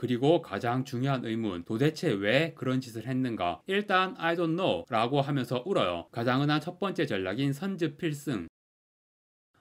그리고 가장 중요한 의문, 도대체 왜 그런 짓을 했는가? 일단 I don't know 라고 하면서 울어요. 가장 흔한 첫 번째 전략인 선즈 필승.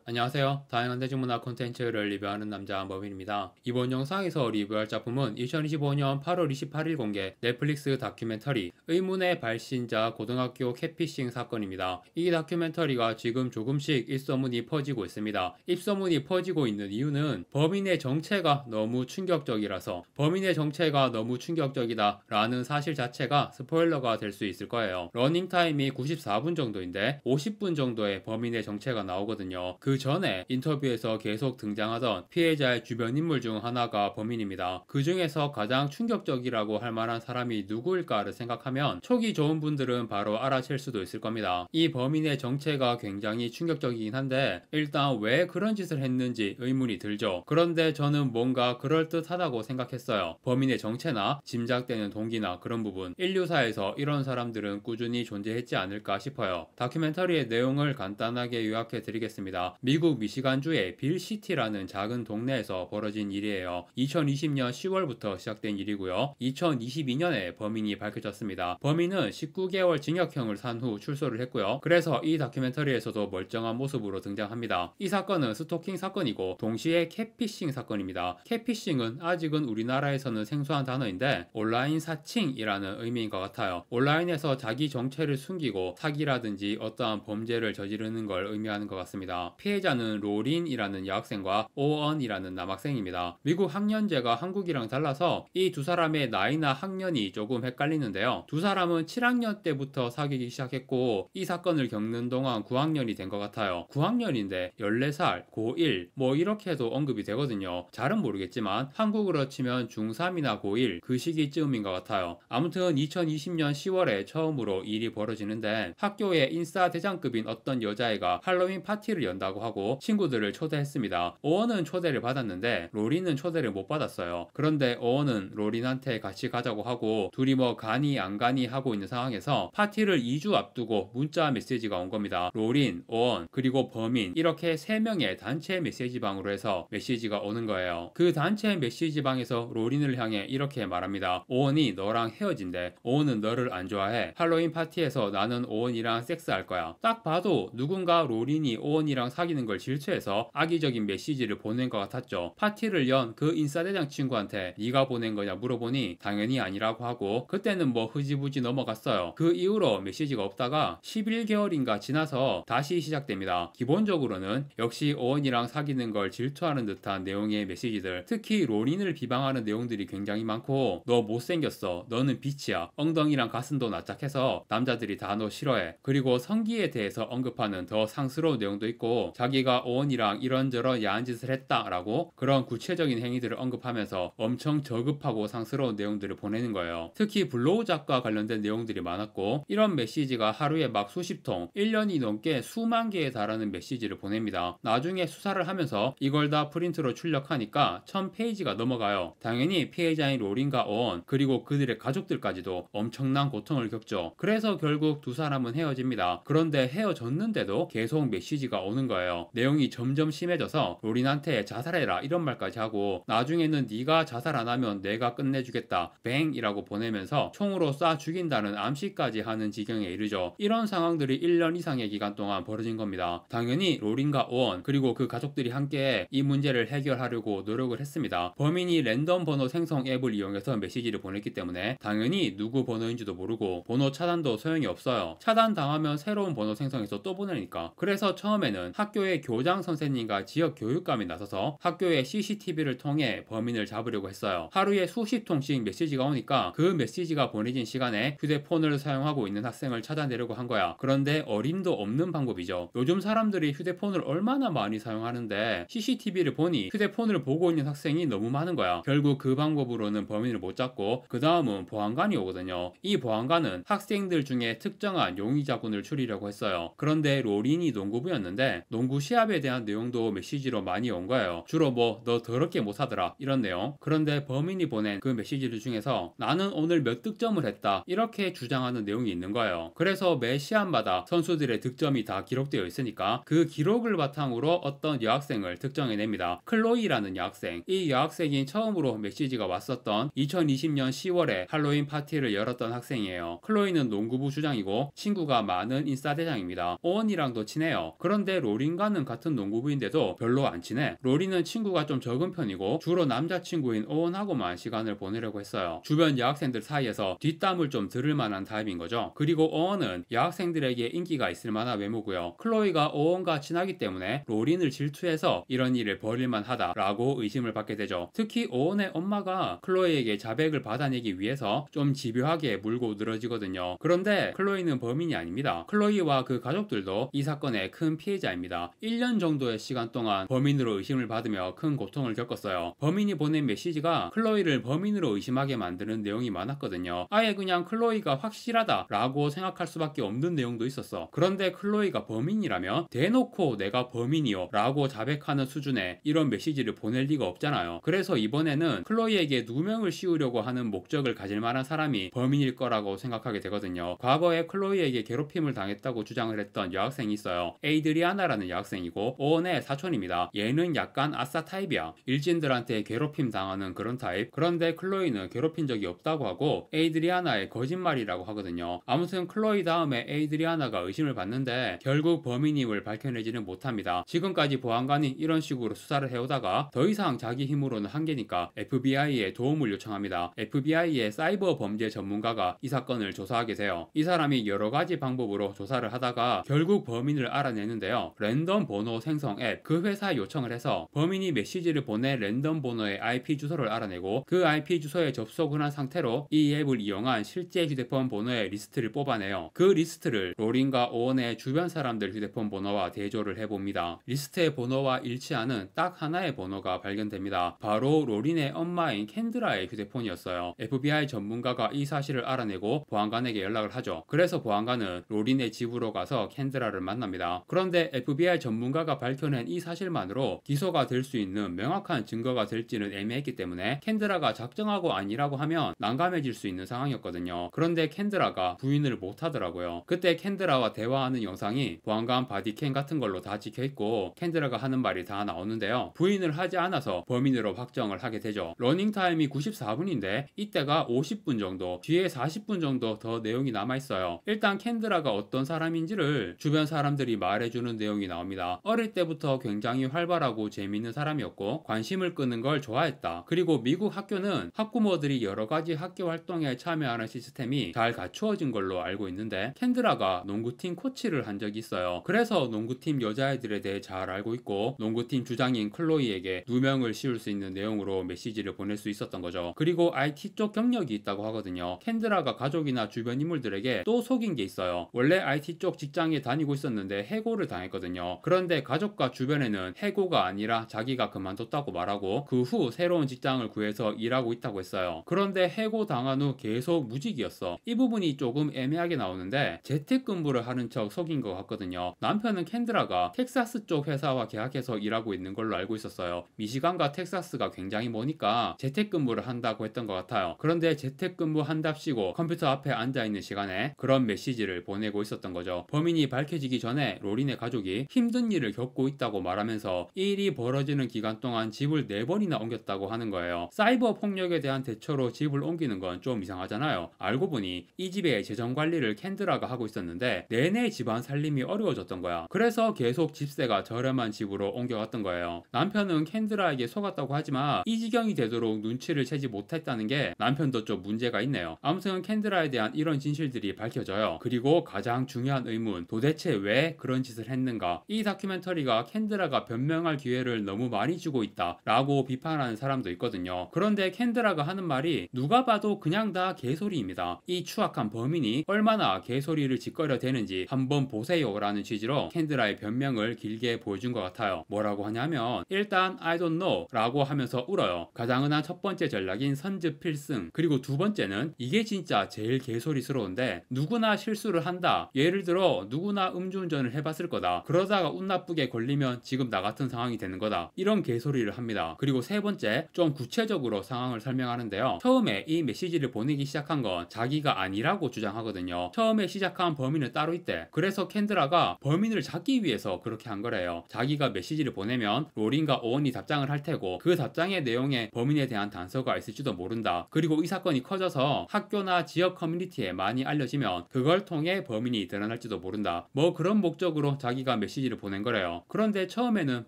안녕하세요. 다양한 대중문화 콘텐츠를 리뷰하는 남자 머빈입니다. 이번 영상에서 리뷰할 작품은 2025년 8월 28일 공개 넷플릭스 다큐멘터리 의문의 발신자 고등학교 catfishing 사건입니다. 이 다큐멘터리가 지금 조금씩 입소문이 퍼지고 있습니다. 입소문이 퍼지고 있는 이유는 범인의 정체가 너무 충격적이라서, 범인의 정체가 너무 충격적이다 라는 사실 자체가 스포일러가 될 수 있을 거예요. 러닝타임이 94분 정도인데 50분 정도의 범인의 정체가 나오거든요. 그 전에 인터뷰에서 계속 등장하던 피해자의 주변 인물 중 하나가 범인입니다. 그 중에서 가장 충격적이라고 할 만한 사람이 누구일까를 생각하면 촉이 좋은 분들은 바로 알아챌 수도 있을 겁니다. 이 범인의 정체가 굉장히 충격적이긴 한데 일단 왜 그런 짓을 했는지 의문이 들죠. 그런데 저는 뭔가 그럴듯하다고 생각했어요. 범인의 정체나 짐작되는 동기나 그런 부분, 인류사에서 이런 사람들은 꾸준히 존재했지 않을까 싶어요. 다큐멘터리의 내용을 간단하게 요약해 드리겠습니다. 미국 미시간주의 빌시티라는 작은 동네에서 벌어진 일이에요. 2020년 10월부터 시작된 일이고요. 2022년에 범인이 밝혀졌습니다. 범인은 19개월 징역형을 산 후 출소를 했고요. 그래서 이 다큐멘터리에서도 멀쩡한 모습으로 등장합니다. 이 사건은 스토킹 사건이고 동시에 catfishing 사건입니다. catfishing은 아직은 우리나라에서는 생소한 단어인데 온라인 사칭이라는 의미인 것 같아요. 온라인에서 자기 정체를 숨기고 사기라든지 어떠한 범죄를 저지르는 걸 의미하는 것 같습니다. 피해자는 로린이라는 여학생과 오언이라는 남학생입니다. 미국 학년제가 한국이랑 달라서 이 두 사람의 나이나 학년이 조금 헷갈리는데요. 두 사람은 7학년 때부터 사귀기 시작했고 이 사건을 겪는 동안 9학년이 된 것 같아요. 9학년인데 14살, 고1 뭐 이렇게도 언급이 되거든요. 잘은 모르겠지만 한국으로 치면 중3이나 고1 그 시기쯤인 것 같아요. 아무튼 2020년 10월에 처음으로 일이 벌어지는데 학교에 인싸 대장급인 어떤 여자애가 할로윈 파티를 연다고 하고 친구들을 초대했습니다. 오원은 초대를 받았는데 로린은 초대를 못 받았어요. 그런데 오원은 로린한테 같이 가자고 하고 둘이 뭐 가니 안 가니 하고 있는 상황에서 파티를 2주 앞두고 문자 메시지가 온 겁니다. 로린, 오원, 그리고 범인 이렇게 3명의 단체 메시지방으로 해서 메시지가 오는 거예요. 그 단체 메시지방에서 로린을 향해 이렇게 말합니다. 오원이 너랑 헤어진대. 오원은 너를 안 좋아해. 할로윈 파티에서 나는 오원이랑 섹스할 거야. 딱 봐도 누군가 로린이 오원이랑 사귀는 걸 질투해서 악의적인 메시지를 보낸 것 같았죠. 파티를 연 그 인싸대장 친구한테 네가 보낸 거냐 물어보니 당연히 아니라고 하고 그때는 뭐 흐지부지 넘어갔어요. 그 이후로 메시지가 없다가 11개월인가 지나서 다시 시작됩니다. 기본적으로는 역시 오원이랑 사귀는 걸 질투하는 듯한 내용의 메시지들, 특히 로린을 비방하는 내용들이 굉장히 많고 너 못생겼어, 너는 비치야, 엉덩이랑 가슴도 납작해서 남자들이 다 너 싫어해, 그리고 성기에 대해서 언급하는 더 상스러운 내용도 있고 자기가 오원이랑 이런저런 야한 짓을 했다라고 그런 구체적인 행위들을 언급하면서 엄청 저급하고 상스러운 내용들을 보내는 거예요. 특히 블로우잡과 관련된 내용들이 많았고 이런 메시지가 하루에 막 수십 통, 1년이 넘게 수만 개에 달하는 메시지를 보냅니다. 나중에 수사를 하면서 이걸 다 프린트로 출력하니까 1000페이지가 넘어가요. 당연히 피해자인 로린과 오원 그리고 그들의 가족들까지도 엄청난 고통을 겪죠. 그래서 결국 두 사람은 헤어집니다. 그런데 헤어졌는데도 계속 메시지가 오는 거예요. 내용이 점점 심해져서 로린한테 자살해라 이런 말까지 하고 나중에는 네가 자살 안 하면 내가 끝내주겠다 뱅이라고 보내면서 총으로 쏴 죽인다는 암시까지 하는 지경에 이르죠. 이런 상황들이 1년 이상의 기간 동안 벌어진 겁니다. 당연히 로린과 오원 그리고 그 가족들이 함께 이 문제를 해결하려고 노력을 했습니다. 범인이 랜덤 번호 생성 앱을 이용해서 메시지를 보냈기 때문에 당연히 누구 번호인지도 모르고 번호 차단도 소용이 없어요. 차단당하면 새로운 번호 생성해서 또 보내니까. 그래서 처음에는 학교의 교장 선생님과 지역 교육감이 나서서 학교의 CCTV를 통해 범인을 잡으려고 했어요. 하루에 수십 통씩 메시지가 오니까 그 메시지가 보내진 시간에 휴대폰을 사용하고 있는 학생을 찾아내려고 한 거야. 그런데 어림도 없는 방법이죠. 요즘 사람들이 휴대폰을 얼마나 많이 사용하는데 CCTV를 보니 휴대폰을 보고 있는 학생이 너무 많은 거야. 결국 그 방법으로는 범인을 못 잡고 그 다음은 보안관이 오거든요. 이 보안관은 학생들 중에 특정한 용의자군을 추리려고 했어요. 그런데 로린이 농구부였는데 농구 시합에 대한 내용도 메시지로 많이 온 거예요. 주로 뭐 너 더럽게 못하더라 이런 내용. 그런데 범인이 보낸 그 메시지들 중에서 나는 오늘 몇 득점을 했다 이렇게 주장하는 내용이 있는 거예요. 그래서 매 시합마다 선수들의 득점이 다 기록되어 있으니까 그 기록을 바탕으로 어떤 여학생을 특정해냅니다. 클로이라는 여학생. 이 여학생이 처음으로 메시지가 왔었던 2020년 10월에 할로윈 파티를 열었던 학생이에요. 클로이는 농구부 주장이고 친구가 많은 인싸대장입니다. 오원이랑도 친해요. 그런데 로린과는 같은 농구부인데도 별로 안 친해. 로린은 친구가 좀 적은 편이고 주로 남자친구인 오원하고만 시간을 보내려고 했어요. 주변 여학생들 사이에서 뒷담을 좀 들을 만한 타입인 거죠. 그리고 오원은 여학생들에게 인기가 있을 만한 외모고요. 클로이가 오원과 친하기 때문에 로린을 질투해서 이런 일을 벌일만 하다라고 의심을 받게 되죠. 특히 오원의 엄마가 클로이에게 자백을 받아내기 위해서 좀 집요하게 물고 늘어지거든요. 그런데 클로이는 범인이 아닙니다. 클로이와 그 가족들도 이 사건의 큰 피해자입니다. 1년 정도의 시간 동안 범인으로 의심을 받으며 큰 고통을 겪었어요. 범인이 보낸 메시지가 클로이를 범인으로 의심하게 만드는 내용이 많았거든요. 아예 그냥 클로이가 확실하다라고 생각할 수밖에 없는 내용도 있었어. 그런데 클로이가 범인이라면 대놓고 내가 범인이요 라고 자백하는 수준의 이런 메시지를 보낼 리가 없잖아요. 그래서 이번에는 클로이에게 누명을 씌우려고 하는 목적을 가질 만한 사람이 범인일 거라고 생각하게 되거든요. 과거에 클로이에게 괴롭힘을 당했다고 주장을 했던 여학생이 있어요. 에이드리아나라는 여학생이고 오원의 사촌입니다. 얘는 약간 아싸 타입이야. 일진들한테 괴롭힘 당하는 그런 타입. 그런데 클로이는 괴롭힌 적이 없다고 하고 에이드리아나의 거짓말이라고 하거든요. 아무튼 클로이 다음에 에이드리아나가 의심을 받는데 결국 범인임을 밝혀내지는 못합니다. 지금까지 보안관이 이런 식으로 수사를 해오다가 더 이상 자기 힘으로는 한계니까 FBI에 도움을 요청합니다. FBI의 사이버 범죄 전문가가 이 사건을 조사하게 돼요. 이 사람이 여러 가지 방법으로 조사를 하다가 결국 범인을 알아내는데요. 랜덤 번호 생성 앱, 그 회사에 요청을 해서 범인이 메시지를 보낸 랜덤 번호의 IP 주소를 알아내고 그 IP 주소에 접속을 한 상태로 이 앱을 이용한 실제 휴대폰 번호의 리스트를 뽑아내요. 그 리스트를 로린과 오원의 주변 사람들 휴대폰 번호와 대조를 해봅니다. 리스트의 번호와 일치하는 딱 하나의 번호가 발견됩니다. 바로 로린의 엄마인 캔드라의 휴대폰이었어요. FBI 전문가가 이 사실을 알아내고 보안관에게 연락을 하죠. 그래서 보안관은 로린의 집으로 가서 캔드라를 만납니다. 그런데 FBI 전문가가 밝혀낸 이 사실만으로 기소가 될 수 있는 명확한 증거가 될지는 애매했기 때문에 캔드라가 작정하고 아니라고 하면 난감해질 수 있는 상황이었거든요. 그런데 캔드라가 부인을 못하더라고요. 그때 캔드라와 대화하는 영상이 보안관 바디캠 같은 걸로 다 찍혀있고 캔드라가 하는 말이 다 나오는데요. 부인을 하지 않아서 범인으로 확정을 하게 되죠. 러닝타임이 94분인데 이때가 50분 정도, 뒤에 40분 정도 더 내용이 남아있어요. 일단 캔드라가 어떤 사람인지를 주변 사람들이 말해주는 내용이 나옵니다. 어릴 때부터 굉장히 활발하고 재밌는 사람이었고 관심을 끄는 걸 좋아했다. 그리고 미국 학교는 학부모들이 여러 가지 학교 활동에 참여하는 시스템이 잘 갖추어진 걸로 알고 있는데 캔드라가 농구팀 코치를 한 적이 있어요. 그래서 농구팀 여자애들에 대해 잘 알고 있고 농구팀 주장인 클로이에게 누명을 씌울 수 있는 내용으로 메시지를 보낼 수 있었던 거죠. 그리고 IT 쪽 경력이 있다고 하거든요. 캔드라가 가족이나 주변 인물들에게 또 속인 게 있어요. 원래 IT 쪽 직장에 다니고 있었는데 해고를 당했거든요. 그런데 가족과 주변에는 해고가 아니라 자기가 그만뒀다고 말하고 그 후 새로운 직장을 구해서 일하고 있다고 했어요. 그런데 해고 당한 후 계속 무직이었어. 이 부분이 조금 애매하게 나오는데 재택근무를 하는 척 속인 것 같거든요. 남편은 캔드라가 텍사스 쪽 회사와 계약해서 일하고 있는 걸로 알고 있었어요. 미시간과 텍사스가 굉장히 머니까 재택근무를 한다고 했던 것 같아요. 그런데 재택근무 한답시고 컴퓨터 앞에 앉아있는 시간에 그런 메시지를 보내고 있었던 거죠. 범인이 밝혀지기 전에 로린의 가족이 힘든 일을 겪고 있다고 말하면서 이 일이 벌어지는 기간 동안 집을 4번이나 옮겼다고 하는 거예요. 사이버 폭력에 대한 대처로 집을 옮기는 건 좀 이상하잖아요. 알고 보니 이 집의 재정 관리를 캔드라가 하고 있었는데 내내 집안 살림이 어려워졌던 거야. 그래서 계속 집세가 저렴한 집으로 옮겨갔던 거예요. 남편은 캔드라에게 속았다고 하지만 이 지경이 되도록 눈치를 채지 못했다는 게 남편도 좀 문제가 있네요. 아무튼 캔드라에 대한 이런 진실들이 밝혀져요. 그리고 가장 중요한 의문, 도대체 왜 그런 짓을 했는가? 이 다큐멘터리가 캔드라가 변명할 기회를 너무 많이 주고 있다 라고 비판하는 사람도 있거든요. 그런데 캔드라가 하는 말이 누가 봐도 그냥 다 개소리입니다. 이 추악한 범인이 얼마나 개소리를 짓거려 대는지 한번 보세요 라는 취지로 캔드라의 변명을 길게 보여준 것 같아요. 뭐라고 하냐면 일단 I don't know 라고 하면서 울어요. 가장 흔한 첫 번째 전략인 선즙 필승, 그리고 두 번째는 이게 진짜 제일 개소리스러운데 누구나 실수를 한다. 예를 들어 누구나 음주운전을 해봤을 거다. 그러다 그러다가 운 나쁘게 걸리면 지금 나 같은 상황이 되는 거다. 이런 개소리를 합니다. 그리고 세 번째, 좀 구체적으로 상황을 설명하는데요. 처음에 이 메시지를 보내기 시작한 건 자기가 아니라고 주장하거든요. 처음에 시작한 범인은 따로 있대. 그래서 캔드라가 범인을 잡기 위해서 그렇게 한 거래요. 자기가 메시지를 보내면 로린과 오원이 답장을 할 테고 그 답장의 내용에 범인에 대한 단서가 있을지도 모른다. 그리고 이 사건이 커져서 학교나 지역 커뮤니티에 많이 알려지면 그걸 통해 범인이 드러날지도 모른다. 뭐 그런 목적으로 자기가 메시지를 보낸 거래요. 그런데 처음에는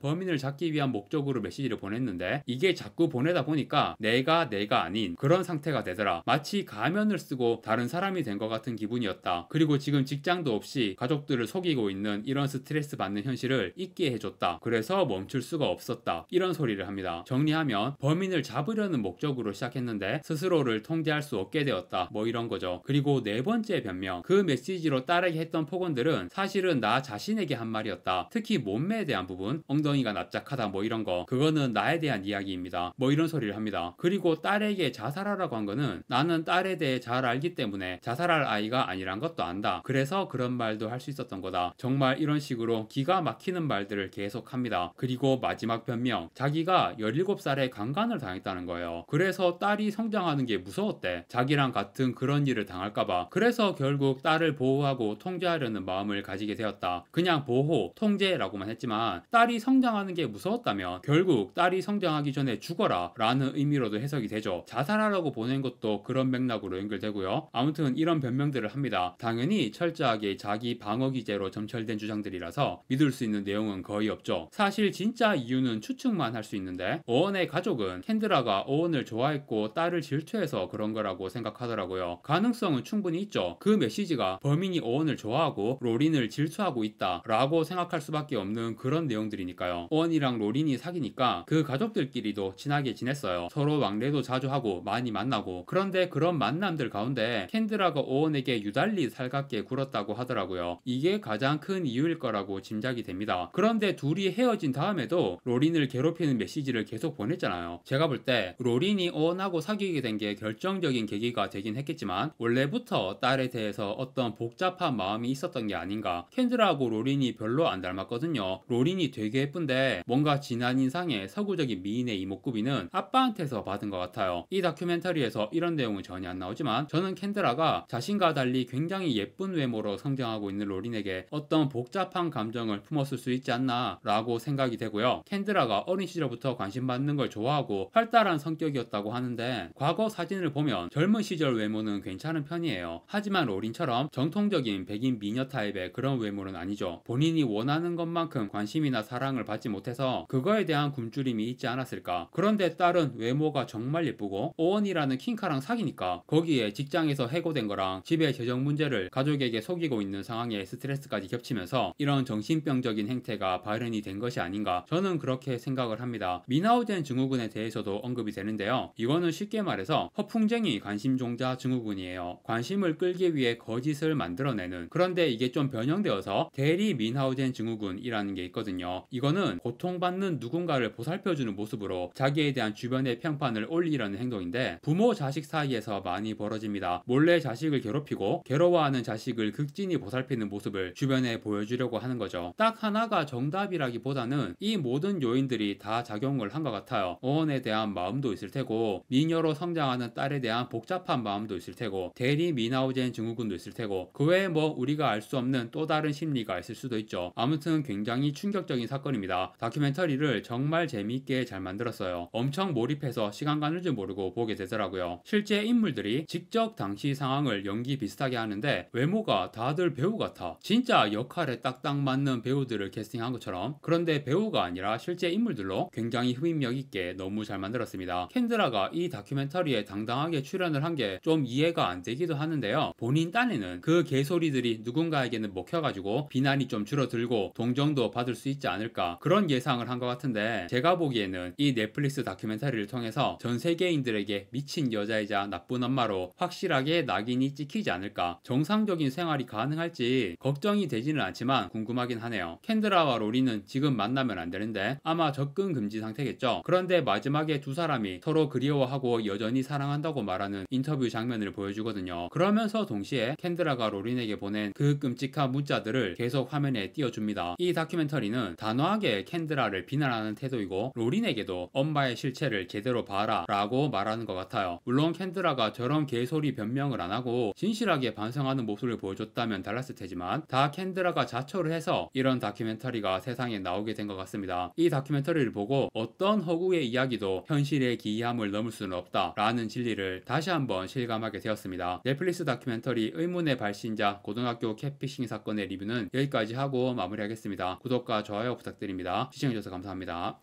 범인을 잡기 위한 목적으로 메시지를 보냈는데 이게 자꾸 보내다 보니까 내가 아닌 그런 상태가 되더라. 마치 가면을 쓰고 다른 사람이 된 것 같은 기분이었다. 그리고 지금 직장도 없이 가족들을 속이고 있는 이런 스트레스 받는 현실을 잊게 해줬다. 그래서 멈출 수가 없었다. 이런 소리를 합니다. 정리하면 범인을 잡으려는 목적으로 시작했는데 스스로를 통제할 수 없게 되었다. 뭐 이런 거죠. 그리고 네 번째 변명. 그 메시지로 따르게 했던 폭언들은 사실은 나 자신에게 한 말이었다. 특히 몸매에 대한 부분, 엉덩이가 납작하다 뭐 이런 거. 그거는 나에 대한 이야기입니다. 뭐 이런 소리를 합니다. 그리고 딸에게 자살하라고 한 거는 나는 딸에 대해 잘 알기 때문에 자살할 아이가 아니란 것도 안다. 그래서 그런 말도 할 수 있었던 거다. 정말 이런 식으로 기가 막히는 말들을 계속합니다. 그리고 마지막 변명. 자기가 17살에 강간을 당했다는 거예요. 그래서 딸이 성장하는 게 무서웠대. 자기랑 같은 그런 일을 당할까봐. 그래서 결국 딸을 보호하고 통제하려는 마음을 가지게 되었다. 그냥 보호, 통제라고만 했지만 딸이 성장하는 게 무서웠다면 결국 딸이 성장하기 전에 죽어라 라는 의미로도 해석이 되죠. 자살하라고 보낸 것도 그런 맥락으로 연결되고요. 아무튼 이런 변명들을 합니다. 당연히 철저하게 자기 방어 기제로 점철된 주장들이라서 믿을 수 있는 내용은 거의 없죠. 사실 진짜 이유는 추측만 할 수 있는데 오원의 가족은 캔드라가 오원을 좋아했고 딸을 질투해서 그런 거라고 생각하더라고요. 가능성은 충분히 있죠. 그 메시지가 범인이 오원을 좋아하고 로린을 질투하고 있다 라고 생각할 수밖에 없는 그런 내용들이니까요. 오원이랑 로린이 사귀니까 그 가족들끼리도 친하게 지냈어요. 서로 왕래도 자주 하고 많이 만나고. 그런데 그런 만남들 가운데 캔드라가 오원에게 유달리 살갑게 굴었다고 하더라고요. 이게 가장 큰 이유일 거라고 짐작이 됩니다. 그런데 둘이 헤어진 다음에도 로린을 괴롭히는 메시지를 계속 보냈잖아요. 제가 볼 때 로린이 오원하고 사귀게 된 게 결정적인 계기가 되긴 했겠지만 원래부터 딸에 대해서 어떤 복잡한 마음이 있었던 게 아닌가. 캔드라하고 로린이 별로 안 닮았거든요. 로린이 되게 예쁜데 뭔가 진한 인상의 서구적인 미인의 이목구비는 아빠한테서 받은 것 같아요. 이 다큐멘터리에서 이런 내용은 전혀 안 나오지만 저는 캔드라가 자신과 달리 굉장히 예쁜 외모로 성장하고 있는 로린에게 어떤 복잡한 감정을 품었을 수 있지 않나 라고 생각이 되고요. 캔드라가 어린 시절부터 관심받는 걸 좋아하고 활달한 성격이었다고 하는데 과거 사진을 보면 젊은 시절 외모는 괜찮은 편이에요. 하지만 로린처럼 정통적인 백인 미녀 타입의 그런 외모는 아니죠. 본인이 원하는 것만큼 관심이나 사랑을 받지 못해서 그거에 대한 굶주림이 있지 않았을까. 그런데 딸은 외모가 정말 예쁘고 오원이라는 킹카랑 사귀니까 거기에 직장에서 해고된 거랑 집의 재정 문제를 가족에게 속이고 있는 상황에 스트레스까지 겹치면서 이런 정신병적인 행태가 발현이 된 것이 아닌가. 저는 그렇게 생각을 합니다. 미나우젠 증후군에 대해서도 언급이 되는데요. 이거는 쉽게 말해서 허풍쟁이 관심종자 증후군이에요. 관심을 끌기 위해 거짓을 만들어내는. 그런데 이게 좀 변형되어서 대리 민하우젠 증후군이라는 게 있거든요. 이거는 고통받는 누군가를 보살펴주는 모습으로 자기에 대한 주변의 평판을 올리려는 행동인데 부모 자식 사이에서 많이 벌어집니다. 몰래 자식을 괴롭히고 괴로워하는 자식을 극진히 보살피는 모습을 주변에 보여주려고 하는 거죠. 딱 하나가 정답이라기보다는 이 모든 요인들이 다 작용을 한 것 같아요. 오원에 대한 마음도 있을 테고 미녀로 성장하는 딸에 대한 복잡한 마음도 있을 테고 대리 미나우젠 증후군도 있을 테고 그 외에 뭐 우리가 알 수 없는 또 다른 심리가 있을 수도 있죠. 아무튼 굉장히 충격적인 사건입니다. 다큐멘터리를 정말 재미있게 잘 만들었어요. 엄청 몰입해서 시간 가는 줄 모르고 보게 되더라고요. 실제 인물들이 직접 당시 상황을 연기 비슷하게 하는데 외모가 다들 배우 같아. 진짜 역할에 딱딱 맞는 배우들을 캐스팅한 것처럼. 그런데 배우가 아니라 실제 인물들로 굉장히 흡입력 있게 너무 잘 만들었습니다. 캔드라가 이 다큐멘터리에 당당하게 출연을 한 게 좀 이해가 안 되기도 하는데요. 본인 딴에는 그 개소리들이 누군가에게는 먹혀가지고 비난이 좀 줄어들고 동정도 받을 수 있지 않을까 그런 예상을 한 것 같은데 제가 보기에는 이 넷플릭스 다큐멘터리를 통해서 전 세계인들에게 미친 여자이자 나쁜 엄마로 확실하게 낙인이 찍히지 않을까. 정상적인 생활이 가능할지 걱정이 되지는 않지만 궁금하긴 하네요. 캔드라와 로리는 지금 만나면 안 되는데 아마 접근 금지 상태겠죠. 그런데 마지막에 두 사람이 서로 그리워하고 여전히 사랑한다고 말하는 인터뷰 장면을 보여주거든요. 그러면서 동시에 캔드라가 로린에게 보낸 그 끔찍한 문자들을 계속 화면에 띄워줍니다. 보여줍니다. 이 다큐멘터리는 단호하게 캔드라를 비난하는 태도이고 로린에게도 엄마의 실체를 제대로 봐라 라고 말하는 것 같아요. 물론 캔드라가 저런 개소리 변명을 안하고 진실하게 반성하는 모습을 보여줬다면 달랐을 테지만 다 캔드라가 자초를 해서 이런 다큐멘터리가 세상에 나오게 된 것 같습니다. 이 다큐멘터리를 보고 어떤 허구의 이야기도 현실의 기이함을 넘을 수는 없다 라는 진리를 다시 한번 실감하게 되었습니다. 넷플릭스 다큐멘터리 의문의 발신자 고등학교 캣피싱 사건의 리뷰는 여기까지 하고 마무리하겠습니다. 구독과 좋아요 부탁드립니다. 시청해주셔서 감사합니다.